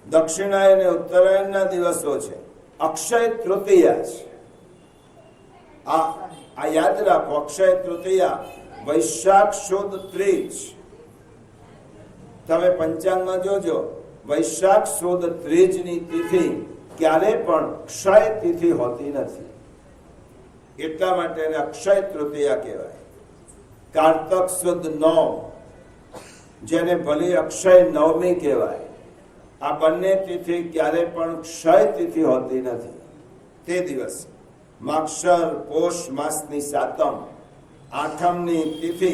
દક્ષિણાયન અને ઉત્તરાયણના દિવસો છે, અક્ષય તૃતીયા છે. આ યાદ રાખો. અક્ષય તૃતીયા વૈશાખ સુદ ત્રીજ. તમે પંચાંગમાં જોજો, વૈશાખ સુદ ત્રીજની તિથિ ક્યારે પણ ક્ષય તિથિ હોતી નથી. એટલા માટે એને અક્ષય તૃતીયા કહેવાય. કારતક સુદ 9 જેને ભલે અક્ષય નવમી કહેવાય. આ બંને તિથિ ક્યારે પણ ક્ષય તિથિ હોતી નથી. તે દિવસ માક્ષર પોષ માસની 7મ, 8મની તિથિ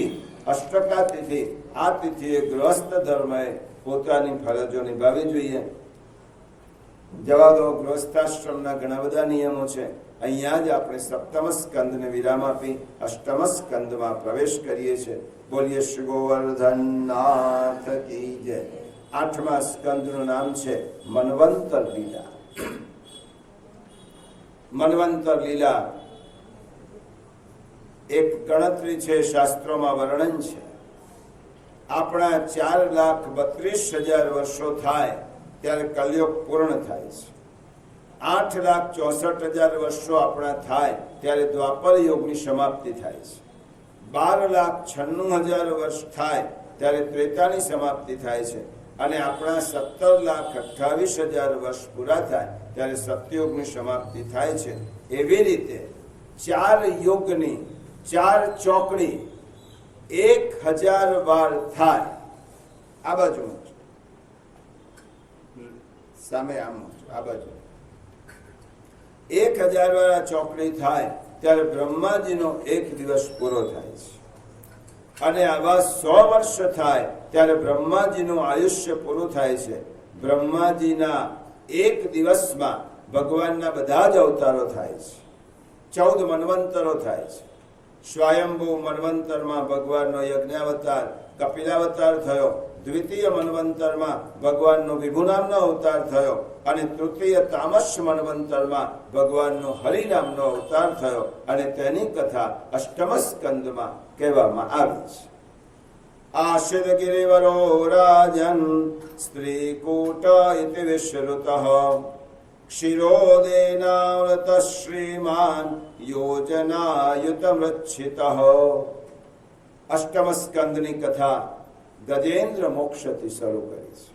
અષ્ટકા તિથિ. આ તિથિએ ગૃહસ્થ ધર્મએ પોતાની ફરજો નિભાવવી જોઈએ. જવા દો, ગૃહસ્થાશ્રમના ઘણા બધા નિયમો છે. અહીંયા જ આપણે 7મ સ્કંદને વિરામ આપી 8મ સ્કંદમાં પ્રવેશ કરીએ છીએ. બોલીએ શ્રી ગોવર્ધનનાથ કી જય. 8મા સ્કંદનું નામ છે મન્વંતર લીલા. મન્વંતર લીલા એક ગણતરી છે, શાસ્ત્રોમાં વર્ણન છે. આપણા 4,32,000 વર્ષો થાય ત્યારે કલયુગ પૂર્ણ થાય છે. 8,64,000 વર્ષો આપણા થાય ત્યારે દ્વાપર યુગની સમાપ્તિ થાય છે. 12,96,000 વર્ષ થાય ત્યારે ત્રેતાની સમાપ્તિ થાય છે અને આપણા 17,28,000 વર્ષ પૂરા થાય ત્યારે સતયુગની સમાપ્તિ થાય છે. એવી રીતે 4 યુગની 4 ચોકડી 1000 વાર થાય આ બાજુ મૂકજો, સામે આમ મૂકજો, આ બાજુ. 1000 વાર આ ચોકડી થાય ત્યારે બ્રહ્માજીનો એક દિવસ પૂરો થાય છે. અને આવા 100 વર્ષ થાય ત્યારે બ્રહ્માજીનું આયુષ્ય પૂરું થાય છે. બ્રહ્માજીના એક દિવસમાં ભગવાનના બધા જ અવતારો થાય છે. 14 મન્વંતરો થાય છે. સ્વયંભૂ મન્વંતરમાં ભગવાનનો યજ્ઞાવતાર કપિલાવતાર થયો. દ્વિતીય મન્વંતરમાં ભગવાનનો વિભુ નામનો અવતાર થયો. અને તૃતીય તામસ મન્વંતરમાં ભગવાનનો હરિ નામનો અવતાર થયો. અને તેની કથા અષ્ટમ સ્કંદમાં કહેવામાં આવી છે. આશિદ ગિરિવરો રાજન સ્ત્રીકૂટ ઇતિ વિશ્રુતઃ ક્ષીરોદેનાવૃત શ્રીમાન યોજનાયુતમૃચ્છિતઃ. અષ્ટમ સ્કંદની કથા ગજેન્દ્ર મોક્ષથી શરૂ કરી છે.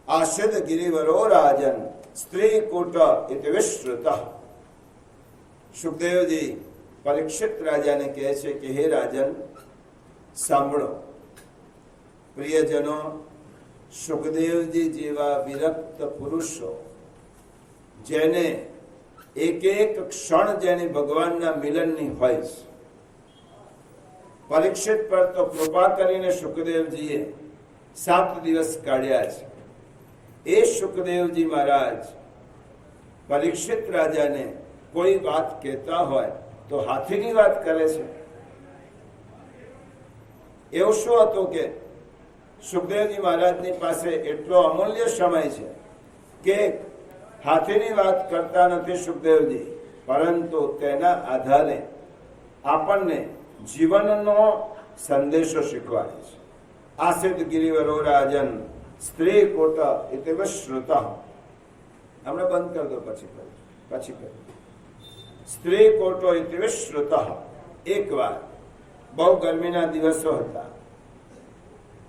આશિદ ગિરિવરો રાજન સ્ત્રીકૂટ ઇતિ વિશ્રુતઃ. સુખદેવજી પરીક્ષિત રાજાને કહે છે કે હે રાજન, સાંભળો, પ્રિયજનો, સુખદેવજી જેવા વિરક્ત પુરુષો, જેને એક એક ક્ષણ જેની ભગવાનના મિલનની હોય છે, પરીક્ષિત પર તો કૃપા કરીને સુખદેવજીએ 7 દિવસ કાઢ્યા છે. એ સુખદેવજી મહારાજ પરીક્ષિત રાજાને કોઈ વાત કહેતા હોય તો હાથીની વાત કરે છે. એવું શું હતું કે સુખદેવજી મહારાજની પાસે એટલો અમૂલ્ય સમય છે કે હાથીની વાત કરતા નથી સુખદેવજી, પરંતુ તેના આધારે આપણને જીવનનો સંદેશો શીખવાડે છે. આસિદ ગિરિવરો રાજન સ્ત્રી કોટ ઇતિ વિશ્રુતઃ. આપણે બંધ કરી દો, પછી કરી. સ્ત્રી કોટો ઇતિ વિશ્રુતઃ. એક વાર બહુ ગરમીના દિવસો હતા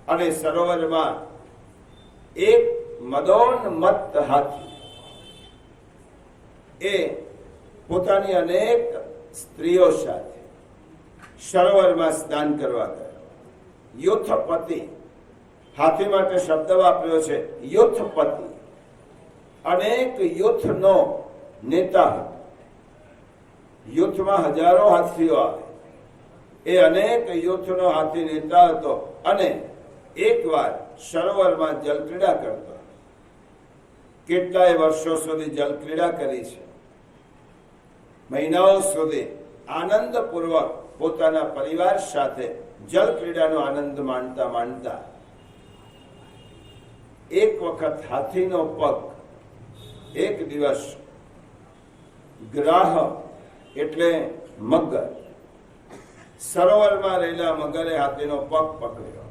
અને સરોવરમાં એક મદોન્મત્ત હાથી એ પોતાની અનેક સ્ત્રીઓ સાથે સરોવરમાં સ્નાન કરવા ગયો. યુથપતિ, હાથી માટે શબ્દ વાપર્યો છે યુથપતિ. અનેક યુથનો નેતા હતો. યુથમાં હજારો હાથીઓ આવે. એ અનેક યુથનો હાથી નેતા હતો અને એકવાર સરોવરમાં જલક્રીડા કરતો. કેટલાય વર્ષો સુધી જલક્રીડા કરી છે. મહિનાઓ સુધી આનંદપૂર્વક પોતાના પરિવાર સાથે જલક્રીડાનો આનંદ માણતા એક વખત હાથીનો પગ એક દિવસ ગ્રાહ એટલે મગર, સરોવરમાં રહેલા મગરે હાથીનો પગ પકડ્યો.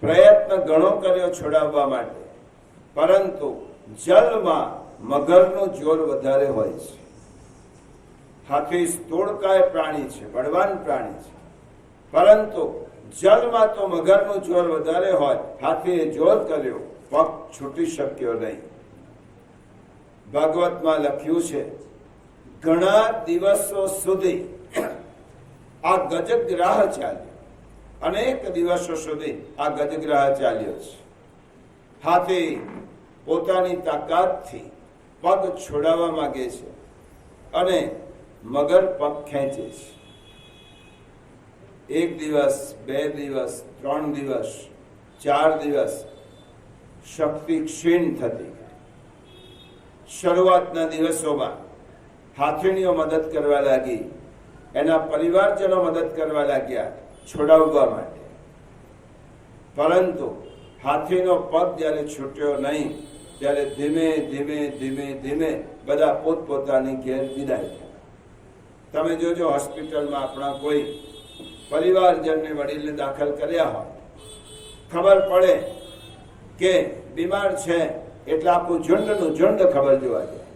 પ્રયત્ન ઘણો કર્યો છોડાવવા માટે, પરંતુ જલમાં મગરનું જોર વધારે હોય છે. હાથી સ્થૂળકાય પ્રાણી છે, બળવાન પ્રાણી છે, પરંતુ જલમાં તો મગરનું જોર વધારે હોય. હાથીએ જોર કર્યો, પગ છૂટી શક્યો નહીં. ભાગવતમાં લખ્યું છે, ઘણા દિવસો સુધી આ ગજગ્રાહ ચાલ્યો. અનેક દિવસો સુધી આ ગજગ્રાહ ચાલ્યો છે. હાથી પોતાની તાકાતથી પગ છોડાવવા માંગે છે અને મગર પગ ખેંચે છે. 1 દિવસ, 2 દિવસ, 3 દિવસ, 4 દિવસ શક્તિ ક્ષીણ થતી. શરૂઆતના દિવસોમાં હાથીણીઓ મદદ કરવા લાગી, એના પરિવારજનો મદદ કરવા લાગ્યા છોડાવવા માટે. પરંતુ હાથીનો પગ જ્યારે છૂટ્યો નહીં ત્યારે ધીમે ધીમે ધીમે ધીમે બધા પોતપોતાની ઘેર વિદાય થયા. તમે જોજો, હોસ્પિટલમાં આપણા કોઈ પરિવારજનને વડીલને દાખલ કર્યા હોય, ખબર પડે કે બીમાર છે એટલે આખું ઝુંડનું ઝુંડ ખબર જોવા જાય.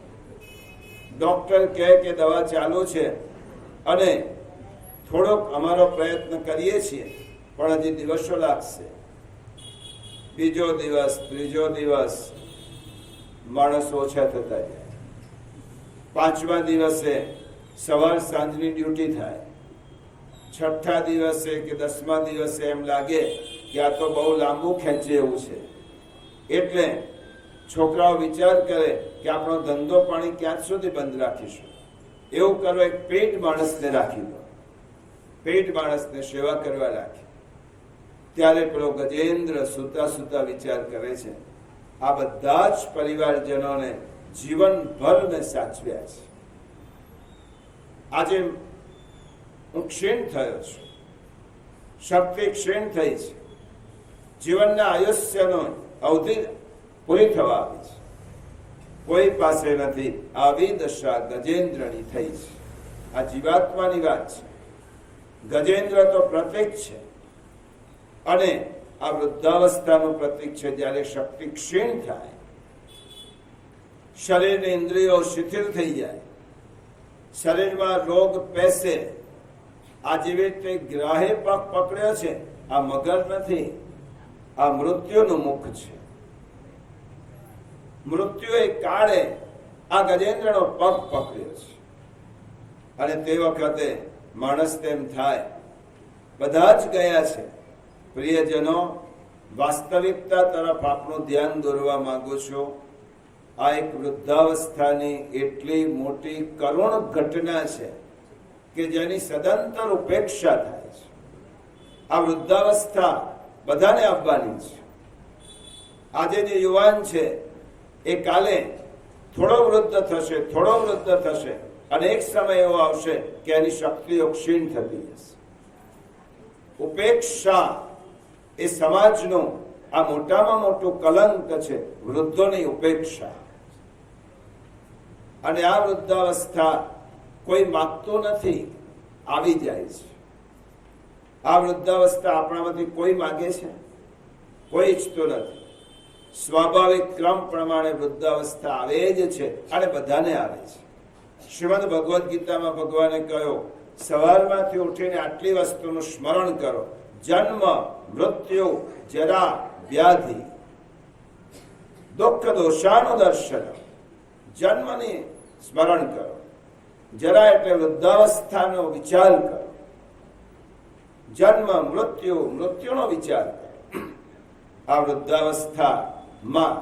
ડોક્ટર કહે કે દવા ચાલુ છે અને થોડોક અમારો પ્રયત્ન કરીએ છીએ, પણ હજી દિવસો લાગશે. બીજો દિવસ, ત્રીજો દિવસ, માણસ ઓછા થતા જાય. 5મા દિવસે સવાર સાંજની ડ્યુટી થાય. છઠ્ઠા દિવસે કે 10મા દિવસે એમ લાગે કે આ તો બહુ લાંબુ ખેંચે એવું છે, એટલે છોકરાઓ વિચાર કરે કે આપણો ધંધો પાણી ક્યાં સુધી બંધ રાખીશું. એવું કરો, એક પેટ માણસને રાખી દો, પેટ માણસને સેવા કરવા રાખી. ત્યારે પેલો ગજેન્દ્ર સૂતા સૂતા વિચાર કરે છે, આ બધા જ પરિવારજનોને જીવનભર મેં સાચવ્યા છે. આજે હું ક્ષીણ થયો છું, શક્તિ ક્ષીણ થઈ છે, જીવનના આયુષ્યનો અવધિ પૂરી થવા આવી છે, કોઈ પાસે નથી. આવી દશા ગજેન્દ્રની થઈ છે. આ જીવાત્માની વાત છે. ગજેન્દ્ર તો પ્રતીક છે, અને આ વૃદ્ધાવસ્થાનું પ્રતીક છે. જ્યારે શક્તિ ક્ષીણ થાય, શરીરની ઇન્દ્રિયો શિથિલ થઈ જાય, શરીરમાં રોગ પેસે. આ જેવી રીતે ગ્રાહે પગ પકડ્યો છે, આ મગર નથી, આ મૃત્યુનું મુખ છે. મૃત્યુએ કાળે આ ગજેન્દ્રનો પગ પકડ્યો છે. અને તે વખતે માણસ તેમ થાય, બધા જ ગયા છે. પ્રિયજનો, વાસ્તવિકતા તરફ આપનું ધ્યાન દોરવા માંગુ છું. આ એક વૃદ્ધાવસ્થાની એટલી મોટી કરુણ ઘટના છે કે જેની સદંતર ઉપેક્ષા થાય છે. આ વૃદ્ધાવસ્થા બધાને આવવાની છે. આજે જે યુવાન છે એ કાલે થોડો વૃદ્ધ થશે, થોડો વૃદ્ધ થશે, અને એક સમય એવો આવશે કે એની શક્તિઓ ક્ષીણ થતી જશે. ઉપેક્ષા એ સમાજનું આ મોટામાં મોટું કલંક છે, વૃદ્ધોની ઉપેક્ષા. અને આ વૃદ્ધાવસ્થા કોઈ માગતું નથી, આવી જાય છે. આ વૃદ્ધાવસ્થા આપણામાંથી કોઈ માગે છે? કોઈ ઈચ્છતો નથી. સ્વાભાવિક ક્રમ પ્રમાણે વૃદ્ધાવસ્થા આવે જ છે, અને બધાને આવે છે. શ્રીમદ ભગવદ્ ગીતામાં ભગવાને કહ્યું, સવારમાંથી ઉઠીને આટલી વસ્તુનું સ્મરણ કરો: જન્મ, મૃત્યુ, જરા, વ્યાધિ, દુઃખ દોષાનુદર્શન. જન્મની સ્મરણ કરો, જરા એટલે વૃદ્ધાવસ્થાનો વિચાર કરો, જન્મ, મૃત્યુ, મૃત્યુનો વિચાર કરો. આ વૃદ્ધાવસ્થામાં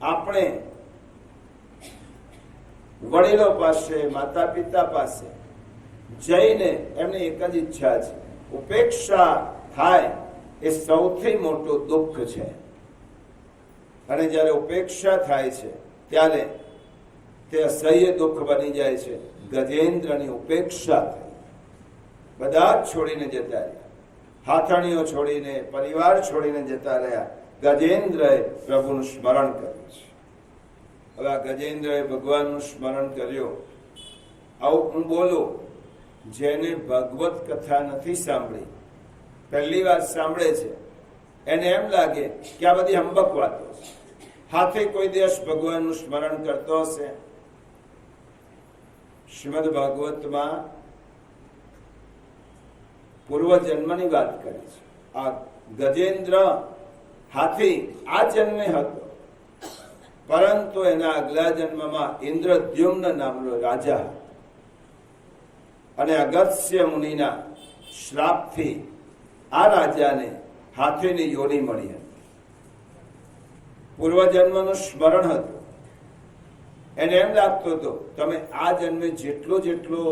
આપણે વડીલો પાસે, માતા પિતા પાસે જઈને એમની એક જ ઈચ્છા છે, ઉપેક્ષા થાય એ સૌથી મોટું દુઃખ છે. અને જ્યારે ઉપેક્ષા થાય છે ત્યારે તે અસહ્ય દુઃખ બની જાય છે. ગજેન્દ્રની ઉપેક્ષા થઈ, બધા જ છોડીને જતા રહ્યા. હાથણીઓ છોડીને, પરિવાર છોડીને જતા રહ્યા. ગજેન્દ્રએ પ્રભુનું સ્મરણ કર્યું છે. હવે આ ગજેન્દ્રએ ભગવાનનું સ્મરણ કર્યું. આવું હું બોલું, જેને ભગવત કથા નથી સાંભળી, પહેલી વાર સાંભળે છે, એને એમ લાગે કે આ બધી હંબક વાતો છે. હાથે કોઈ દિવસ ભગવાનનું સ્મરણ કરતો હશે? શ્રીમદ ભાગવતમાં પૂર્વ જન્મની વાત કરી છે. આ ગજેન્દ્ર હાથી આ જન્મે હતો, પરંતુ એના આગલા જન્મમાં ઇન્દ્રદ્યુમ્ન નામનો રાજા હતો, અને અગસ્ત્ય મુનિના શ્રાપથી આ રાજાને હાથીની યોની મળી હતી. પૂર્વજન્મનું સ્મરણ હતું. એને એમ લાગતું હતું, તમે આ જન્મે જેટલો જેટલો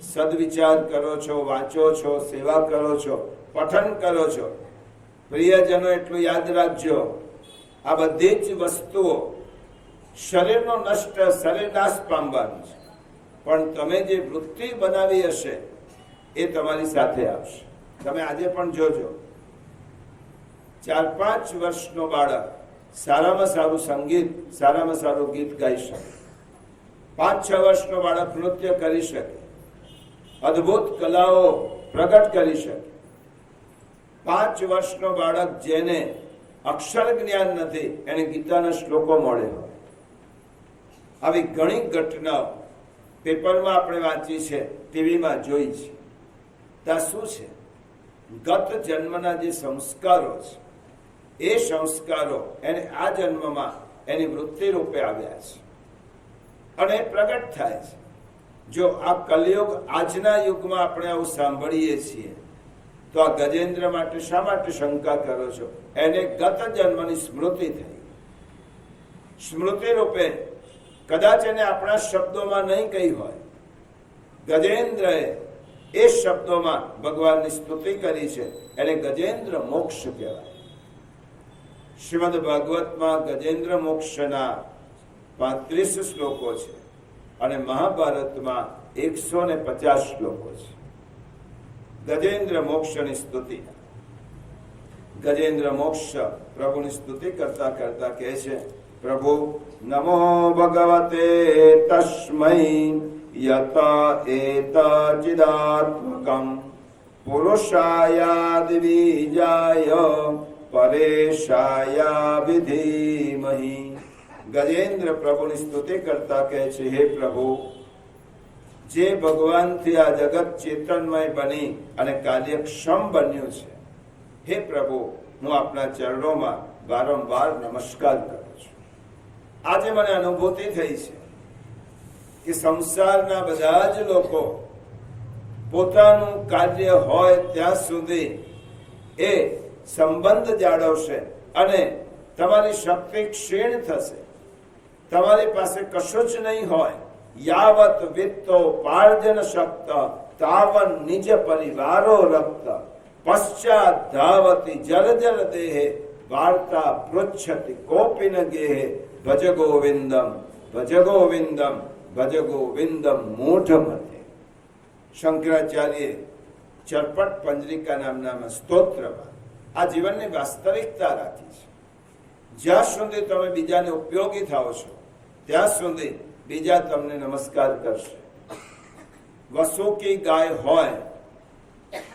સદવિચાર કરો છો, વાંચો છો, સેવા કરો છો, પઠન કરો છો, પ્રિયજનો એટલું યાદ રાખજો, આ બધી જ વસ્તુઓ શરીરનો નષ્ટ, શરીર નાશ પામવાનું છે, પણ તમે જે વૃત્તિ બનાવી હશે એ તમારી સાથે આવશે. તમે આજે પણ જોજો, 4-5 વર્ષનો બાળક સારામાં સારું સંગીત, સારામાં સારું ગીત ગાઈ શકે, 5-6 વર્ષનો બાળક નૃત્ય કરી શકે, અદ્ભુત કલાઓ પ્રગટ કરી શકે. 5 વર્ષનો બાળક જેને અક્ષર જ્ઞાન નથી, એને ગીતાના શ્લોકો મળે હોય. આવી ઘણી ઘટનાઓ પેપરમાં આપણે વાંચી છે, ટીવીમાં જોઈ છે. ત્યાં શું છે? ગત જન્મના જે સંસ્કારો છે, એ સંસ્કારો એને આ જન્મમાં એની વૃત્તિ રૂપે આવ્યા છે, અને પ્રગટ થાય છે. જો આ કલયુગ આજના યુગમાં આપણે આવું સાંભળીએ છીએ તો આ ગજેન્દ્ર માટે શા માટે શંકા કરો છો? એને ગત જન્મની સ્મૃતિ થઈ. સ્મૃતિ રૂપે કદાચ એને આપણા શબ્દોમાં નહીં કહી હોય, ગજેન્દ્રએ એ શબ્દોમાં ભગવાનની સ્તુતિ કરી છે, એને ગજેન્દ્ર મોક્ષ કહેવાય. શ્રીમદ ભાગવતમાં ગજેન્દ્ર મોક્ષના 35 શ્લોકો છે અને મહાભારતમાં 150 શ્લોકો છે ગજેન્દ્ર મોક્ષની સ્તુતિ. ગજેન્દ્ર મોક્ષ પ્રભુની સ્તુતિ કરતા કરતા કહે છે, પ્રભુ નમો ભગવતે તસ્મૈ યત એતચિદાત્મકં પુરુષાયાદ્વિજાય પરેશાયા વિધીમહિ. ગજેન્દ્ર પ્રભુની સ્તુતિ કરતા કહે છે, હે પ્રભુ, જે ભગવાનથી આ જગત ચેતનમય બની અને કાર્યક્ષમ બન્યું છે, હે પ્રભુ, હું આપના ચરણોમાં વારંવાર નમસ્કાર કરું છું. આજે મને અનુભૂતિ થઈ છે કે સંસારના બધા જ લોકો પોતાનું કાર્ય હોય ત્યાં સુધી એ સંબંધ જાળવશે અને તમારી શક્તિ ક્ષીણ થશે. તમારી પાસે કશું જ નહીં હોય. યાવત વિત્તો પાર્જન શક્ત તાવન નિજ પરિવારો રક્ત પશ્ચાત ધાવતી જર્જર દેહે વાર્તા પૃચ્છતિ કોપિન ગેહે ભજ ગોવિંદમ ભજ ગોવિંદમ ભજ ગોવિંદમ મૂઢ મધ્ય. શંકરાચાર્ય ચરપટ પંજરિકા નામના સ્તોત્રમાં આ જીવનની વાસ્તવિકતા રાખી છે. જ્યાં સુધી તમે બીજાને ઉપયોગી થાઓ છો ત્યાં સુધી બીજા તમને નમસ્કાર કરશે. વસુકી ગાય હોય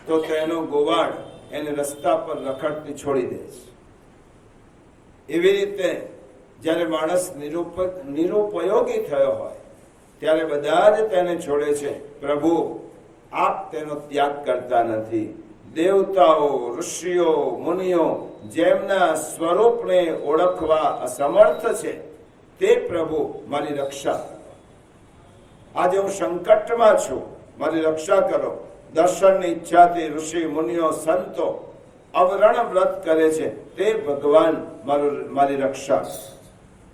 તો તેનો ગોવાળ એને રસ્તા પર રખડતી છોડી દે છે. એવી રીતે જ્યારે માણસ નિરુપયોગી થયો હોય ત્યારે બધા જ તેને છોડે છે. પ્રભુ, આપ તેનો ત્યાગ કરતા નથી. દેવતાઓ, ઋષિઓ, મુનિઓ જેમના સ્વરૂપને ઓળખવા અસમર્થ છે તે પ્રભુ મારી રક્ષા કરો. આજે હું સંકટમાં છું, મારી રક્ષા કરો. દર્શનની ઈચ્છાથી ઋષિ મુનિઓ સંતો અવરણ વ્રત કરે છે, તે ભગવાન મારી રક્ષા.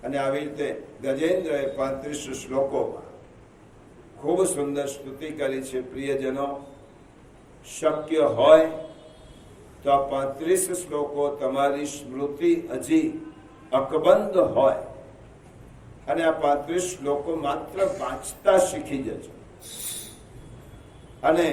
અને આવી રીતે ગજેન્દ્રએ 35 શ્લોકોમાં ખૂબ સુંદર સ્તુતિ કરી છે. પ્રિયજનો, શક્ય હોય તો આ 35 શ્લોકો તમારી સ્મૃતિ હજી અકબંધ હોય અને આ 35 શ્લોકો માત્ર વાંચતા શીખી જજો. અને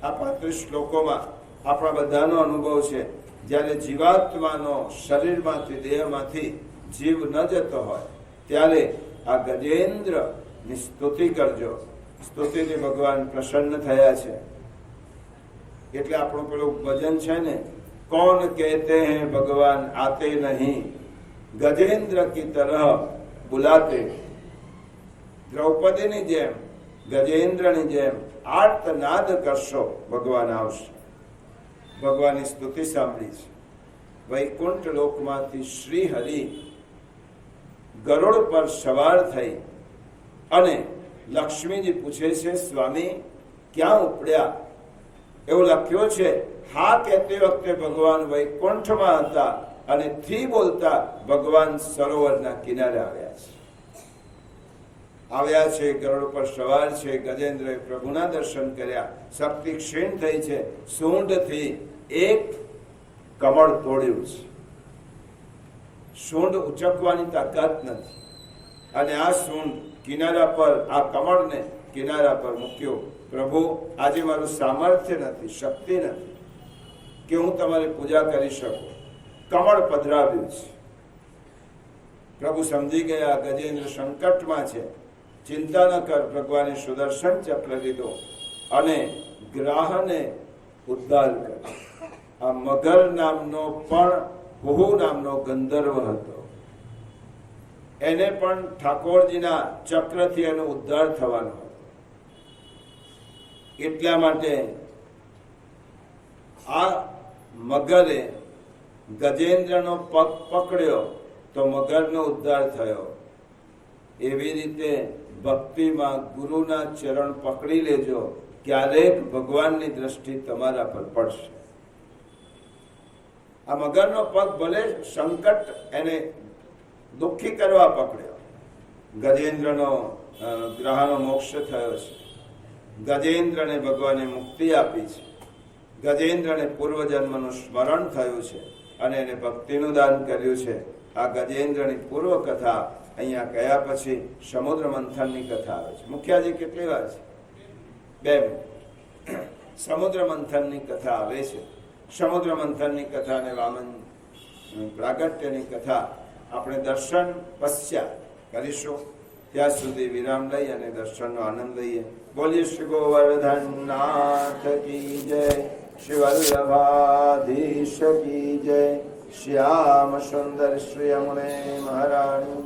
આ 35 શ્લોકોમાં આપણા બધાનો અનુભવ છે, જ્યારે જીવાત્માનો શરીરમાંથી દેહમાંથી જીવ ન જતો હોય ત્યારે આ ગજેન્દ્રની સ્તુતિ કરજો. સ્તુતિથી ભગવાન પ્રસન્ન થયા છે. એટલે આપણું પેલું ભજન છે ને, કોણ કહેતે હૈ ભગવાન આતે નહીં, ગજેન્દ્ર કી તરહ બુલાતે. દ્રૌપદીની જેમ, ગજેન્દ્રની જેમ આર્તનાદ કરશો, ભગવાન આવશે. ભગવાનની સ્તુતિ સાંભળી છે. વૈકુંઠ લોકમાંથી શ્રી હરિ ગરુડ પર સવાર થઈ અને લક્ષ્મીજી પૂછે છે, સ્વામી ક્યાં ઉપડ્યા? એવું લખ્યું છે. હા કહેતી વખતે ભગવાન વૈકુંઠમાં હતા અને થી બોલતા ભગવાન સરોવરના કિનારે આવ્યા છે. ગરુડ પર સવાર છે. ગજેન્દ્રએ પ્રભુના દર્શન કર્યા. શક્તિ ક્ષીણ થઈ છે. સૂંઢથી એક કમળ તોડ્યું છે. સૂંઢ ઉચકવાની તાકાત નથી અને આ સૂંઢ કિનારા પર, આ કમળને કિનારા પર મૂક્યો. પ્રભુ, આજે મારું સામર્થ્ય નથી, શક્તિ નથી કે હું તમારી પૂજા કરી શકું. કમળ પધરાવ્યું છે. પ્રભુ સમજી ગયા ગજેન્દ્ર સંકટમાં છે. ચિંતા ન કર. ભગવાને સુદર્શન ચક્ર લીધો અને ગ્રાહને ઉદ્ધાર કર્યો. આ મગર નામનો પણ હુહુ નામનો ગંધર્વ હતો. એને પણ ઠાકોરજીના ચક્રથી એનો ઉદ્ધાર થવાનો હતો. એટલા માટે આ મગરે ગજેન્દ્રનો પગ પકડ્યો તો મગરનો ઉદ્ધાર થયો. એવી રીતે ભક્તિમાં ગુરુના ચરણ પકડી લેજો, ક્યારેક ભગવાનની દ્રષ્ટિ તમારા પર પડશે. આ મગરનો પગ ભલે સંકટ એને દુઃખી કરવા પકડ્યો, ગજેન્દ્રનો ગ્રહનો મોક્ષ થયો છે, ગજેન્દ્રને ભગવાને મુક્તિ આપી છે, ગજેન્દ્રને પૂર્વજન્મનું સ્મરણ થયું છે અને એને ભક્તિનું દાન કર્યું છે. આ ગજેન્દ્રની પૂર્વ કથા અહીંયા ગયા પછી સમુદ્ર મંથનની કથા આવે છે. મુખ્યાજી કેટલી વાર છે? 2 સમુદ્ર મંથનની કથા આવે છે. સમુદ્ર મંથનની કથા અને વામન પ્રાગટ્યની કથા આપણે દર્શન પશ્ચાત કરીશું. ત્યાં સુધી વિરામ લઈ અને દર્શનનો આનંદ લઈએ. બોલીએ શ્રી ગોવર્ધનનાથ કી જય, શ્રી વલ્લભાધીશ કી જય, શ્યામ સુંદર શ્રી યમુને મહારાણી